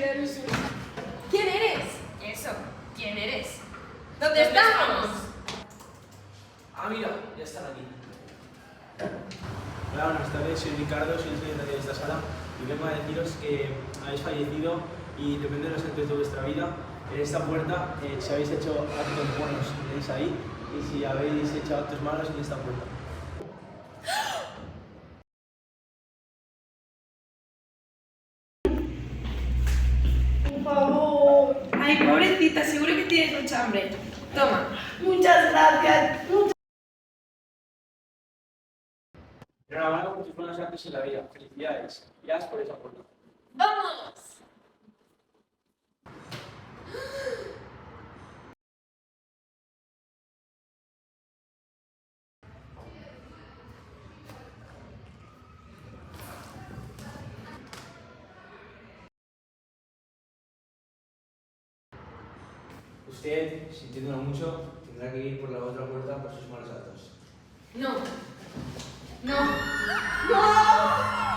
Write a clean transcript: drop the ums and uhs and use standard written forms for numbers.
eres? ¿Quién eres? Eso, ¿quién eres? ¿Dónde estamos? Ah, mira, ya están aquí. Hola, buenas tardes, soy Ricardo, soy el secretario de esta sala y vengo a deciros que habéis fallecido y depende de los actos de vuestra vida. En esta puerta, si habéis hecho actos buenos, tenéis ahí, y si habéis hecho actos malos, en esta puerta. Por favor. Ay, pobrecita, seguro que tienes mucha hambre. Toma. Muchas gracias. Enhorabuena por tus buenos actos en la vida. Felicidades. Ya por esa puerta. ¡Vamos! Usted, sintiéndolo mucho, tendrá que ir por la otra puerta por sus malos actos. No. No. No.